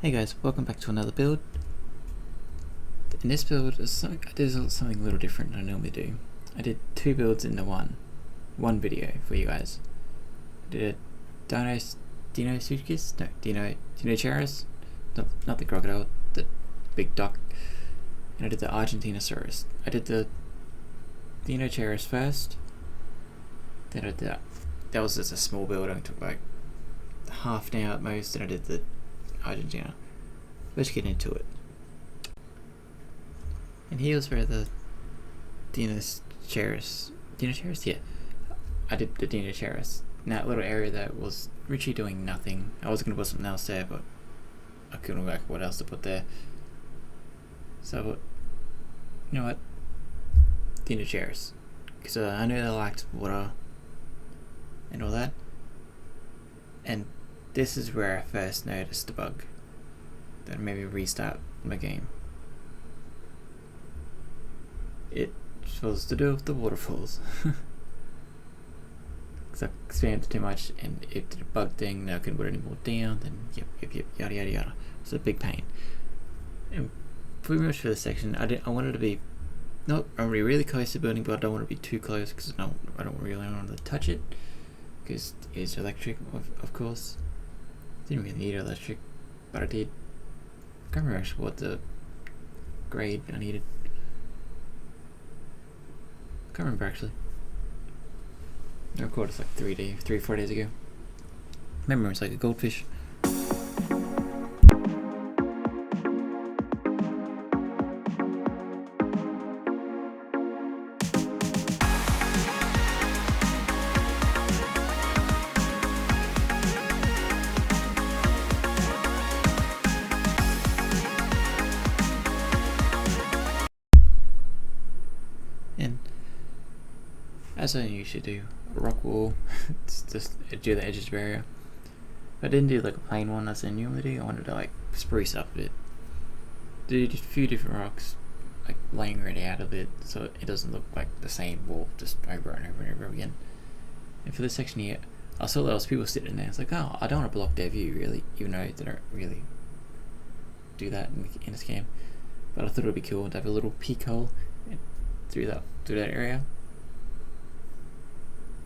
Hey guys, welcome back to another build. In this build, I did something a little different than I normally do. I did two builds into one video for you guys. I did a Deinocheirus, not the crocodile, the big duck, and I did the Argentinosaurus. I did the Deinocheirus first, then I did that was just a small build. I took like half an hour at most, and I did the Argentina. Let's get into it. And here's where the Deinocheirus, yeah, I did the Deinocheirus. In that little area that was literally doing nothing. I was going to put something else there, but I couldn't work out what else to put there. So, you know what? Deinocheirus. Because I knew they liked water and all that. And this is where I first noticed the bug that made me restart my game. It was to do with the waterfalls. Because I expanded too much and it did a bug thing. Now I couldn't put any more down. Then yep, yada yada yada. It's a big pain. And pretty much for this section, I wanted to be not only really close to building, but I don't want to be too close because I don't really want to touch it because it is electric, of course. Didn't really need electric, but I did. I can't remember actually what the grade I needed. I can't remember actually. I recorded this like 3-4 days ago. Remember, it's like a goldfish. And as I usually do, a rock wall, it's just do the edges barrier. I didn't do like a plain one as I normally do. I wanted to like spruce up a bit. Did a few different rocks, like laying it out a bit so it doesn't look like the same wall just over and over and over again. And for this section here, I saw there was people sitting there. It's like, oh, I don't want to block their view really, even though they don't really do that in this game. But I thought it would be cool to have a little peek hole through that area.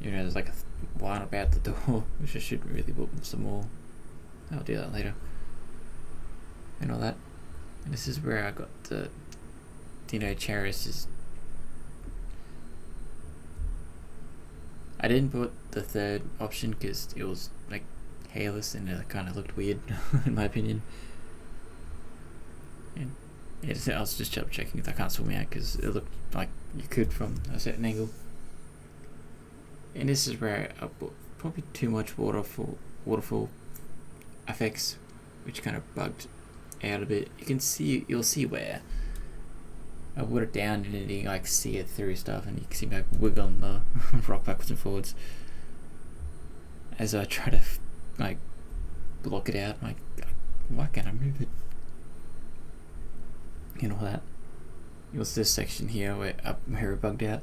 You know, there's like a one about the door, which I should really put some more. I'll do that later. And all that. And this is where I got the Deinocheirus. I didn't put the third option because it was like hairless and it kind of looked weird, in my opinion. And yeah, I was just checking if I can't swim out because it looked like you could from a certain angle. And this is where I put probably too much waterfall effects, which kind of bugged out a bit. You'll see where I put it down and then you like see it through stuff, and you can see me like wiggling the rock backwards and forwards as I try to like block it out. I'm like, why can't I move it? You know that. It was this section here where it bugged out.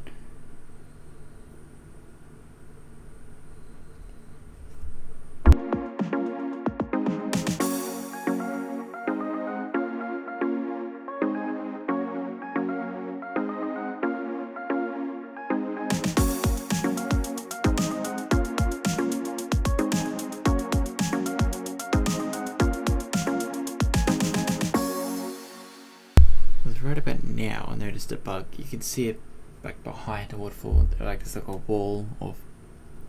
Right about now I noticed a bug. You can see it like behind the waterfall, like there's like a wall of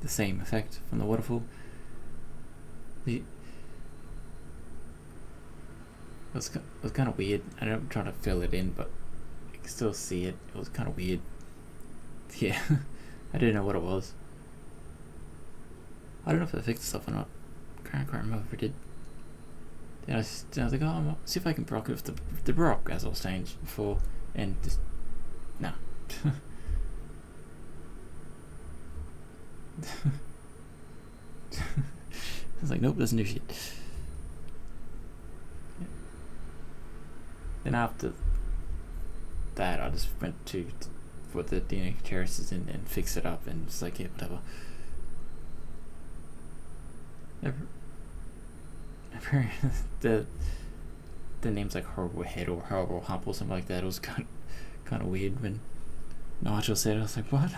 the same effect from the waterfall. It was kind of weird. I'm trying to fill it in, but you can still see it. It was kind of weird. Yeah, I didn't know what it was. I don't know if it fixed itself or not. I can't remember if it did. Then I was like, oh, I'll see if I can block it with the rock, as I was saying before, and just, no. I was like, nope, doesn't do shit. Then after that, I just went to what the Deinocheirus is and fix it up, and it's like, yeah, whatever. the the name's like Horrible Head or Horrible Hump or something like that. It was kind of weird when Nigel said it. I was like, what?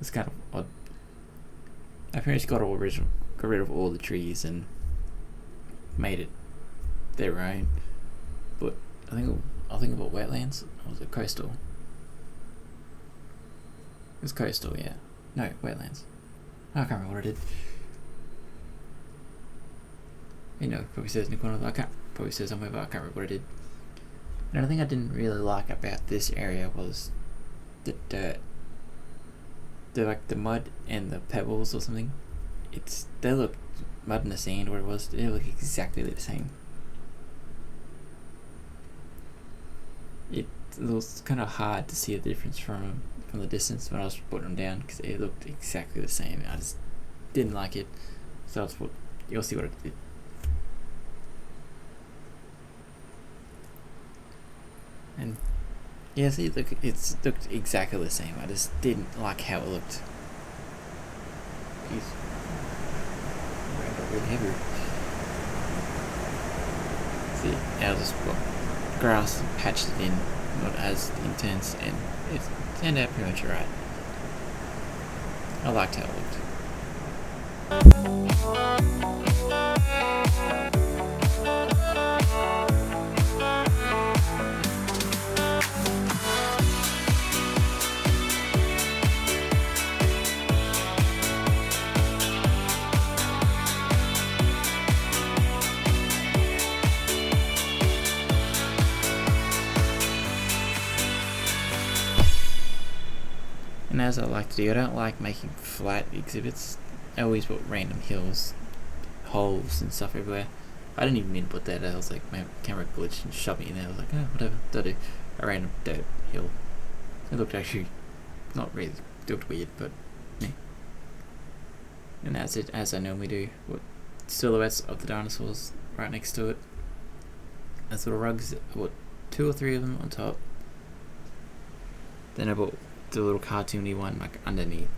It's kind of odd. I pretty much got rid of all the trees and made it their own. But I think about wetlands. Or was it coastal? It was coastal, yeah. No, wetlands. I can't remember what I did. You know, probably says in the corner. Probably says somewhere, but I can't remember what I did. Another thing I didn't really like about this area was the dirt. The mud and the pebbles or something. They look mud and the sand, or it was. They look exactly the same. It was kind of hard to see the difference from the distance when I was putting them down because it looked exactly the same. I just didn't like it. So you'll see what it did. And yeah, see, look, it looked exactly the same. I just didn't like how it looked. Jeez, really heavy. See, now just grass and patched it in, not as intense, and it turned out pretty much alright. I liked how it looked. And as I like to do, I don't like making flat exhibits. I always put random hills, holes and stuff everywhere. I didn't even mean to put that. I was like, my camera glitched and shoved me in there. I was like, oh, whatever, that'll do. A random dirt hill. It looked actually not really, it looked weird, but yeah. And as I normally do, with silhouettes of the dinosaurs right next to it. As little rugs, I put 2 or 3 of them on top. Then I bought the little cartoony one like underneath,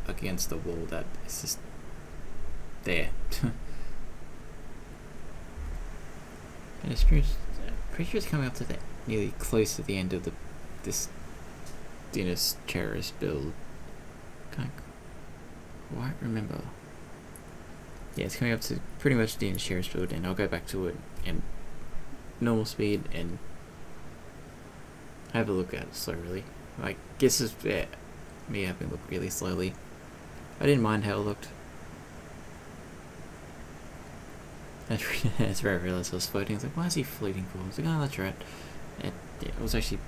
against the wall that is just there. And it's pretty sure it's coming up to nearly close to the end of this Deinocheirus build. Can't quite remember. Yeah, it's coming up to pretty much Deinocheirus build, and I'll go back to it in normal speed and have a look at it slowly. I guess it's me having to look really slowly. I didn't mind how it looked. That's where I realised I was floating. I was like, why is he floating for? I was like, oh, that's right. And yeah, it was actually...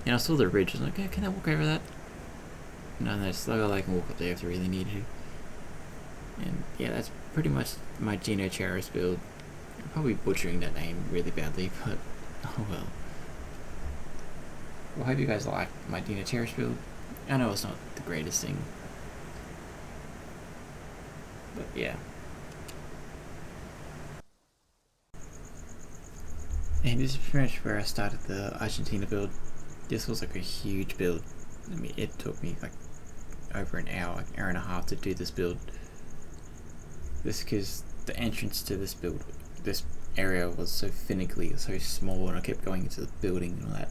And I saw the ridge. I was like, okay, can I walk over that? No, it's like, I can walk up there if I really need to. And yeah, that's pretty much my Deinocheirus build. I'm probably butchering that name really badly, but oh well. Well, I hope you guys like my Deinocheirus build. I know it's not the greatest thing, but yeah. And this is pretty much where I started the Argentina build. This was like a huge build. I mean, it took me like over an hour and a half to do this build. This because the entrance to this area was so finicky, so small, and I kept going into the building and all that.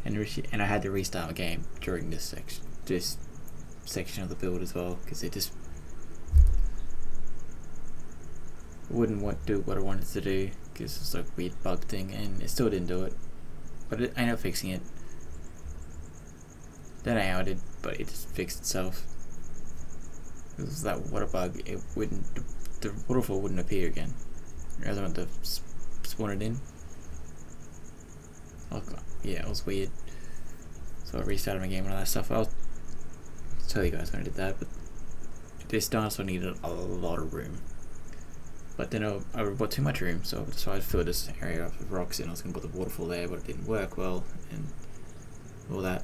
And I had to restart the game during this section of the build as well, because it just wouldn't do what I wanted to do, because it's like a weird bug thing, and it still didn't do it. But I ended up fixing it. Don't know how I did, but it just fixed itself. It was that water bug. It wouldn't. The waterfall wouldn't appear again. I really wanted to spawn it in. Yeah, it was weird. So I restarted my game and all that stuff. I'll tell you guys when I did that, but this dinosaur needed a lot of room. But then I bought too much room, so I decided to fill this area up with rocks, and I was going to put the waterfall there, but it didn't work well, and all that.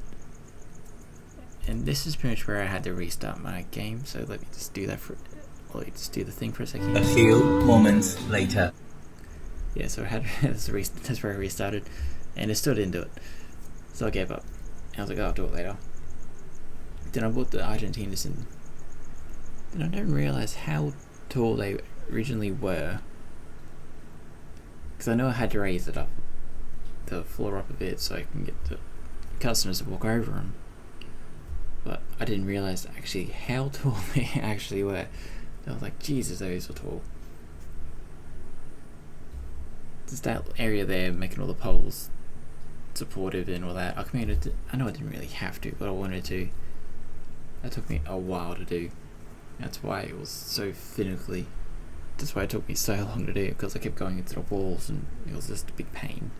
And this is pretty much where I had to restart my game, so let me just do that just do the thing for a second. A few moments later. Yeah, so I had that's where I restarted, and it still didn't do it. So I gave up. And I was like, oh, I'll do it later. Then I bought the Argentinas, and then I didn't realize how tall they originally were because I know I had to raise it up, the floor up a bit, so I can get the customers to walk over them. But I didn't realize actually how tall they actually were. I was like, Jesus, those are tall. Just that area there, making all the poles supportive and all that. I mean, I know I didn't really have to, but I wanted to. That took me a while to do. That's why it was so finicky. That's why it took me so long to do, because I kept going into the walls and it was just a big pain.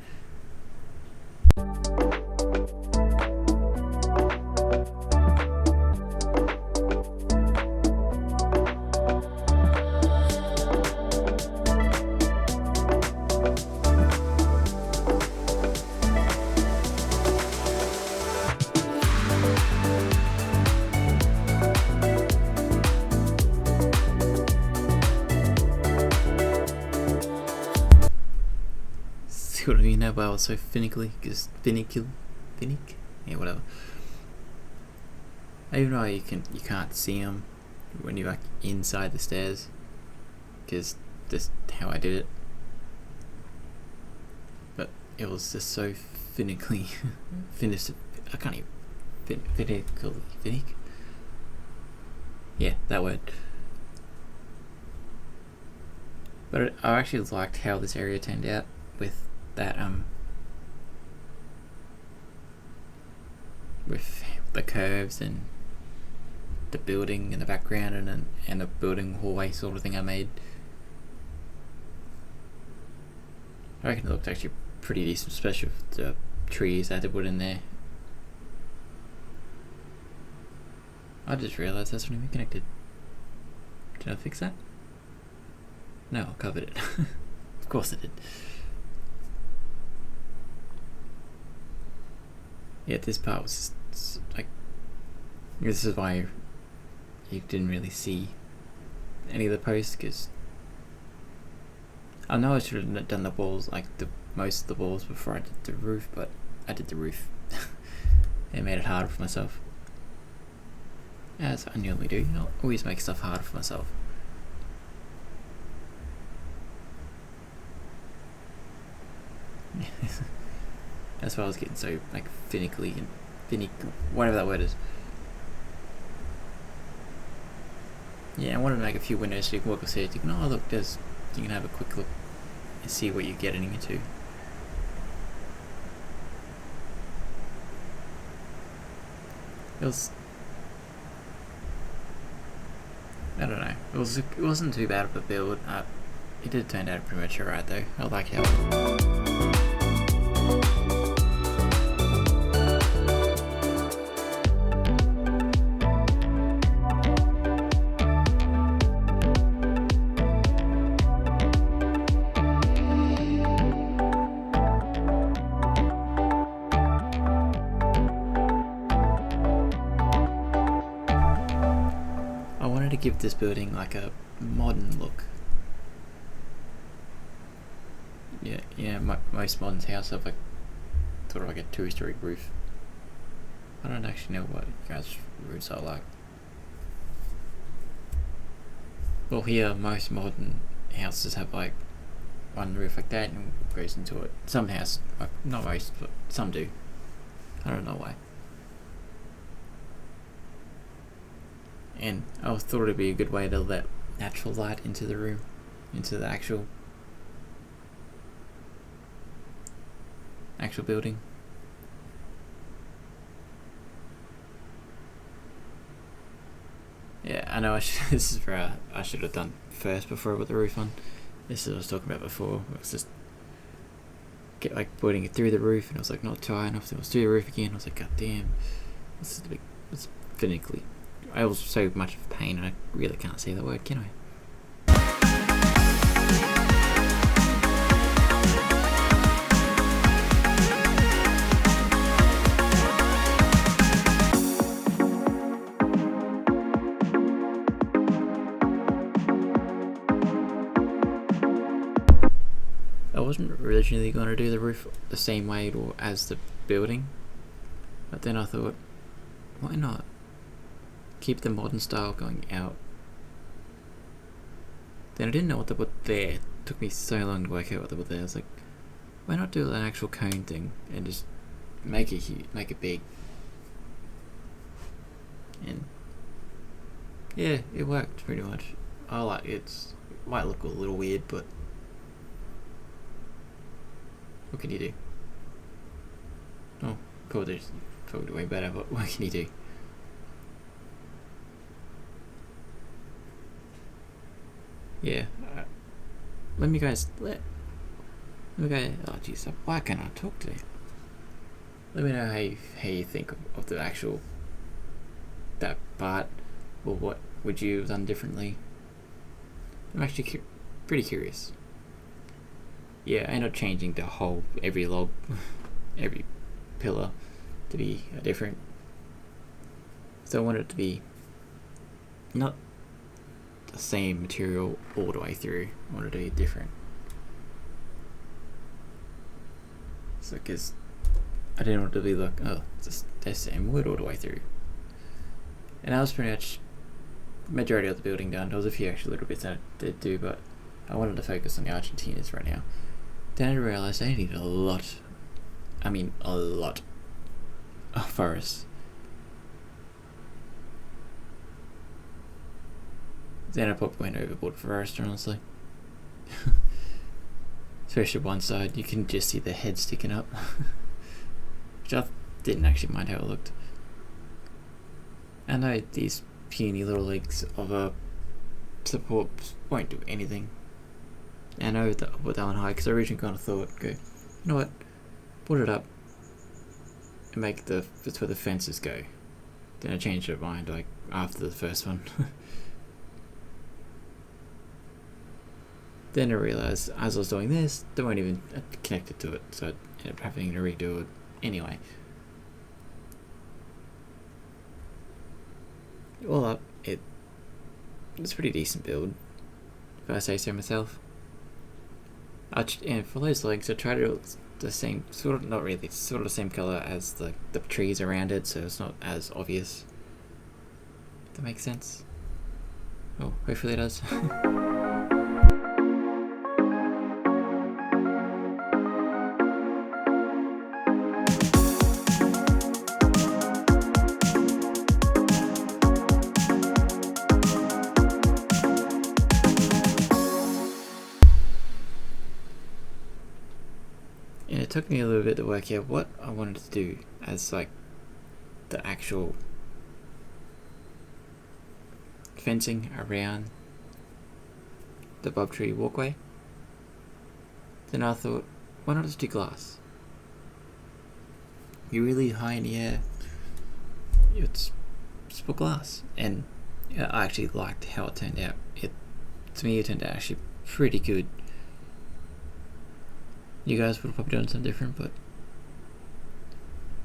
See what I mean now? But I was so finicky, because finicky, yeah, whatever. Even though you can't see them when you're like inside the stairs, because that's how I did it. But it was just so finically finished. I can't even finic. Yeah, that word. But I actually liked how this area turned out with that with the curves and the building in the background and the building hallway sort of thing I made. I reckon it looked actually pretty decent, especially with the trees I had to put in there. I just realised that's not even connected. Did I fix that? No, I covered it. Of course I did. Yeah, this part was just, like, this is why you didn't really see any of the posts, because I know I should have done the walls, like most of the walls before I did the roof, but I did the roof. It made it harder for myself, as I normally do. I always make stuff harder for myself. That's why I was getting so like finicky, whatever that word is. Yeah, I wanted to make a few windows so you can walk upstairs. You can look, you can have a quick look and see what you're getting into. I don't know. It wasn't too bad of a build. It did turn out pretty much alright though. I like how. To give this building like a modern look. Yeah, most modern houses have like sort of like a two-story roof. I don't actually know what guys' roofs are like. Well, here most modern houses have like one roof like that and goes into it. Some houses, like, not most, but some do. I don't know why. And I thought it'd be a good way to let natural light into the room, into the actual building. Yeah, I know. This is where I should have done first before I put the roof on. This is what I was talking about before. It was just get like putting it through the roof, and it was like not too high enough. So it was through the roof again. I was like, God damn, this is it's finicky. I was so much of pain, and I really can't say the word, can I? I wasn't originally going to do the roof the same way as the building, but then I thought, why not? Keep the modern style going out. Then I didn't know what to put there took me so long to work out what they were there. I was like, why not do an actual cone thing and just make it huge, make it big? And yeah, it worked pretty much. I like it might look a little weird, but what can you do? Oh, probably way better, but what can you do? Yeah, let me go. Oh jeez, why can't I talk today? Let me know how you think of the actual that part, or what would you have done differently? I'm actually pretty curious. Yeah, I ended up changing the whole every log, every pillar to be different. So I wanted it to be not the same material all the way through. I wanted it to be different. So, because I didn't want it to be like, oh, it's just the same wood all the way through. And that was pretty much majority of the building done. There was a few extra little bits that I did do, but I wanted to focus on the Argentinas right now. Then I realised I needed a lot of forest. Then I probably went overboard for forest, honestly. Especially one side, you can just see the head sticking up. Which I didn't actually mind how it looked. I know these puny little legs of a support won't do anything. And I put that one high because I originally kind of thought, you know what, put it up and make that's where the fences go. Then I changed my mind like after the first one. Then I realised as I was doing this, they weren't even connected to it, so I ended up having to redo it anyway. All up, it's a pretty decent build, if I say so myself. And for those legs, I tried to do the same, not really, sort of the same colour as the trees around it, so it's not as obvious. If that makes sense? Oh, hopefully it does. And it took me a little bit to work out what I wanted to do as like the actual fencing around the bob tree walkway. Then I thought, why not just do glass? You're really high in the air, it's just put glass. And I actually liked how it turned out. To me it turned out actually pretty good. You guys would have probably done something different, but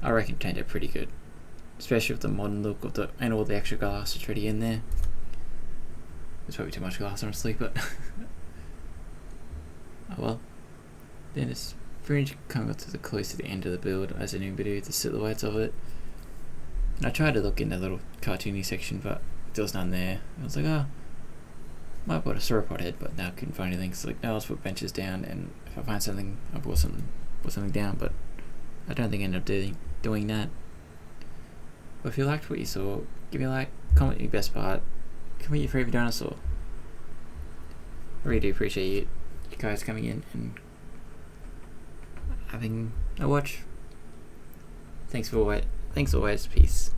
I reckon it turned out pretty good. Especially with the modern look of and all the extra glass that's already in there. There's probably too much glass, honestly, but oh well. Then it's pretty much kind of got to the close to the end of the build as I knew to do the silhouettes of it. And I tried to look in the little cartoony section, but there was none there. I was like, might put a sauropod head, but now I couldn't find anything. So like, no, let's put benches down, and if I find something, I'll put something down. But I don't think I ended up doing that. But if you liked what you saw, give me a like, comment your best part, comment your favorite dinosaur. I really do appreciate you guys coming in and having a watch. Thanks always. Peace.